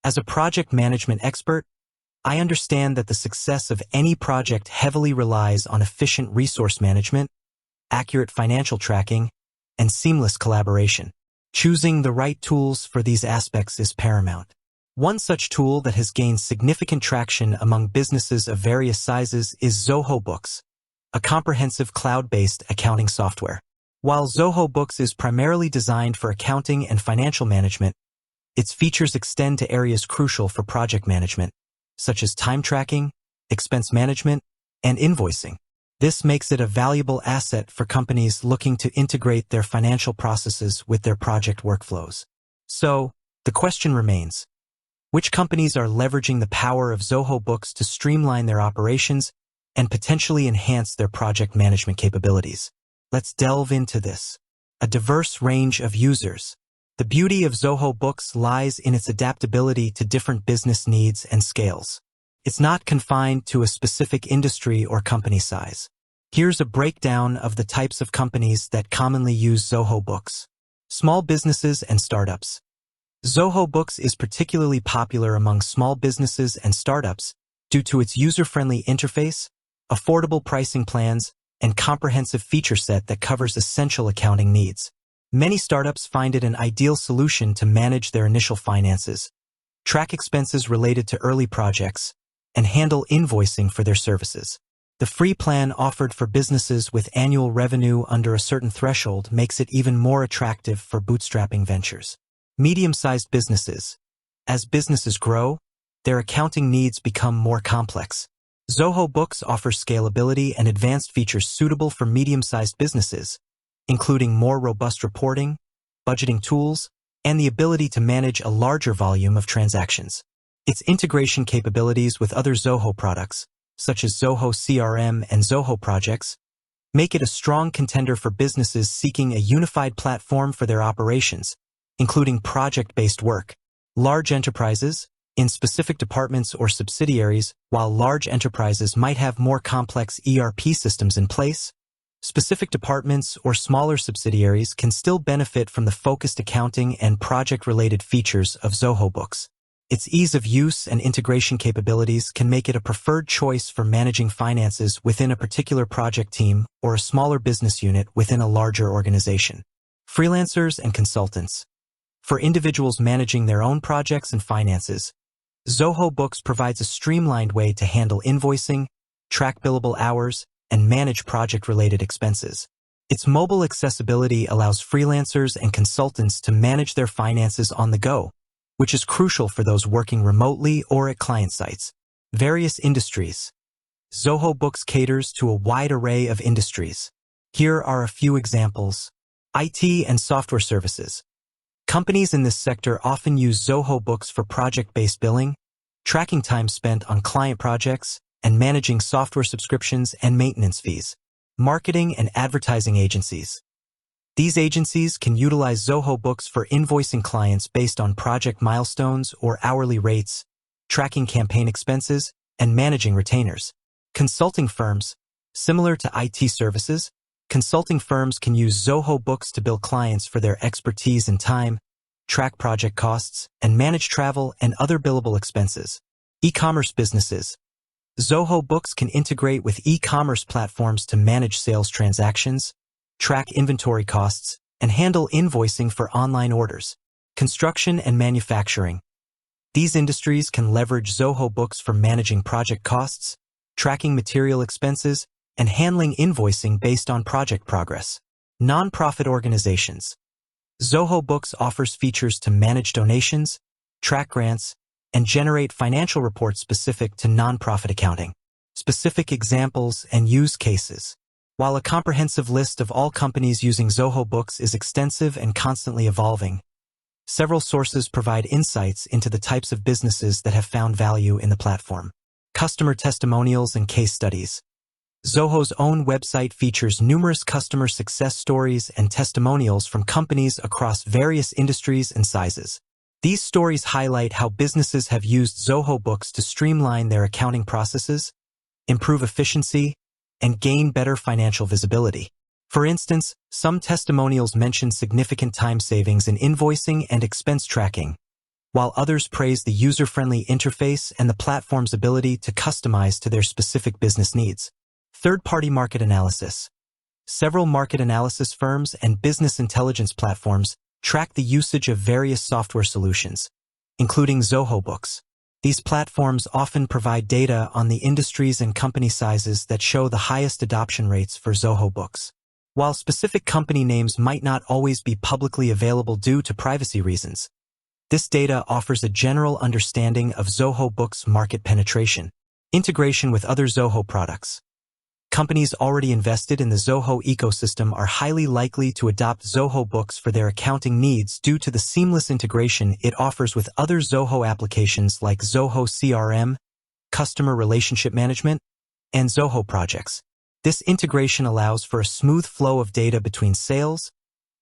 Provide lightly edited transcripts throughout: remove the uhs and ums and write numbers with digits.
As a project management expert, I understand that the success of any project heavily relies on efficient resource management, accurate financial tracking, and seamless collaboration. Choosing the right tools for these aspects is paramount. One such tool that has gained significant traction among businesses of various sizes is Zoho Books, a comprehensive cloud-based accounting software. While Zoho Books is primarily designed for accounting and financial management, its features extend to areas crucial for project management, such as time tracking, expense management, and invoicing. This makes it a valuable asset for companies looking to integrate their financial processes with their project workflows. So, the question remains, which companies are leveraging the power of Zoho Books to streamline their operations and potentially enhance their project management capabilities? Let's delve into this. A diverse range of users. The beauty of Zoho Books lies in its adaptability to different business needs and scales. It's not confined to a specific industry or company size. Here's a breakdown of the types of companies that commonly use Zoho Books. Small businesses and startups. Zoho Books is particularly popular among small businesses and startups due to its user-friendly interface, affordable pricing plans, and comprehensive feature set that covers essential accounting needs. Many startups find it an ideal solution to manage their initial finances, track expenses related to early projects, and handle invoicing for their services. The free plan offered for businesses with annual revenue under a certain threshold makes it even more attractive for bootstrapping ventures. Medium-sized businesses. As businesses grow, their accounting needs become more complex. Zoho Books offers scalability and advanced features suitable for medium-sized businesses, including more robust reporting, budgeting tools, and the ability to manage a larger volume of transactions. Its integration capabilities with other Zoho products, such as Zoho CRM and Zoho Projects, make it a strong contender for businesses seeking a unified platform for their operations, including project-based work. Large enterprises, in specific departments or subsidiaries, while large enterprises might have more complex ERP systems in place, specific departments or smaller subsidiaries can still benefit from the focused accounting and project-related features of Zoho Books. Its ease of use and integration capabilities can make it a preferred choice for managing finances within a particular project team or a smaller business unit within a larger organization. Freelancers and consultants. For individuals managing their own projects and finances, Zoho Books provides a streamlined way to handle invoicing, track billable hours, and manage project-related expenses. Its mobile accessibility allows freelancers and consultants to manage their finances on the go, which is crucial for those working remotely or at client sites. Various industries. Zoho Books caters to a wide array of industries. Here are a few examples. IT and software services. Companies in this sector often use Zoho Books for project-based billing, tracking time spent on client projects, and managing software subscriptions and maintenance fees. Marketing and advertising agencies. These agencies can utilize Zoho Books for invoicing clients based on project milestones or hourly rates, tracking campaign expenses, and managing retainers. Consulting firms. Similar to IT services, consulting firms can use Zoho Books to bill clients for their expertise and time, track project costs, and manage travel and other billable expenses. E-commerce businesses. Zoho Books can integrate with e-commerce platforms to manage sales transactions, track inventory costs, and handle invoicing for online orders. Construction and manufacturing. These industries can leverage Zoho Books for managing project costs, tracking material expenses, and handling invoicing based on project progress. Nonprofit organizations. Zoho Books offers features to manage donations, track grants, and generate financial reports specific to nonprofit accounting. Specific examples and use cases. While a comprehensive list of all companies using Zoho Books is extensive and constantly evolving, several sources provide insights into the types of businesses that have found value in the platform. Customer testimonials and case studies. Zoho's own website features numerous customer success stories and testimonials from companies across various industries and sizes. These stories highlight how businesses have used Zoho Books to streamline their accounting processes, improve efficiency, and gain better financial visibility. For instance, some testimonials mention significant time savings in invoicing and expense tracking, while others praise the user-friendly interface and the platform's ability to customize to their specific business needs. Third-party market analysis. Several market analysis firms and business intelligence platforms track the usage of various software solutions, including Zoho Books. These platforms often provide data on the industries and company sizes that show the highest adoption rates for Zoho Books. While specific company names might not always be publicly available due to privacy reasons, this data offers a general understanding of Zoho Books' market penetration. Integration with other Zoho products. Companies already invested in the Zoho ecosystem are highly likely to adopt Zoho Books for their accounting needs due to the seamless integration it offers with other Zoho applications like Zoho CRM, Customer Relationship Management, and Zoho Projects. This integration allows for a smooth flow of data between sales,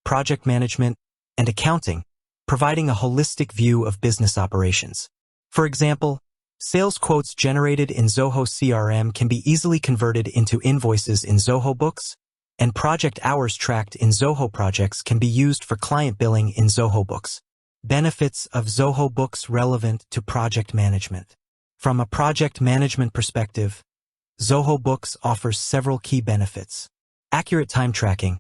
project management, and accounting, providing a holistic view of business operations. For example, sales quotes generated in Zoho CRM can be easily converted into invoices in Zoho Books, and project hours tracked in Zoho Projects can be used for client billing in Zoho Books. Benefits of Zoho Books relevant to project management. From a project management perspective, Zoho Books offers several key benefits. Accurate time tracking.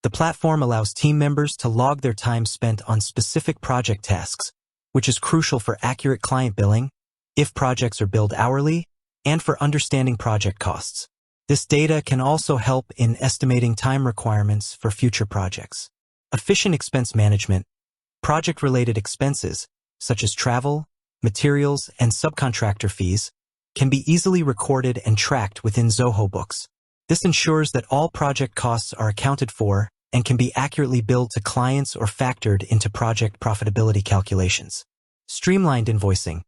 The platform allows team members to log their time spent on specific project tasks, which is crucial for accurate client billing, if projects are billed hourly, and for understanding project costs. This data can also help in estimating time requirements for future projects. Efficient expense management. Project-related expenses, such as travel, materials, and subcontractor fees, can be easily recorded and tracked within Zoho Books. This ensures that all project costs are accounted for and can be accurately billed to clients or factored into project profitability calculations. Streamlined invoicing.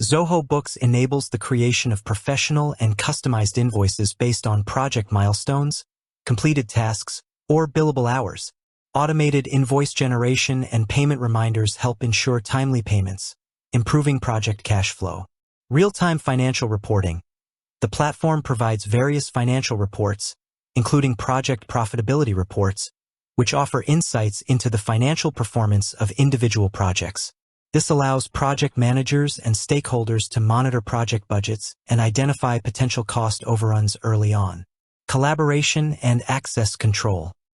Zoho Books enables the creation of professional and customized invoices based on project milestones, completed tasks, or billable hours. Automated invoice generation and payment reminders help ensure timely payments, improving project cash flow. Real-time financial reporting. The platform provides various financial reports, including project profitability reports, which offer insights into the financial performance of individual projects. This allows project managers and stakeholders to monitor project budgets and identify potential cost overruns early on. Collaboration and access control.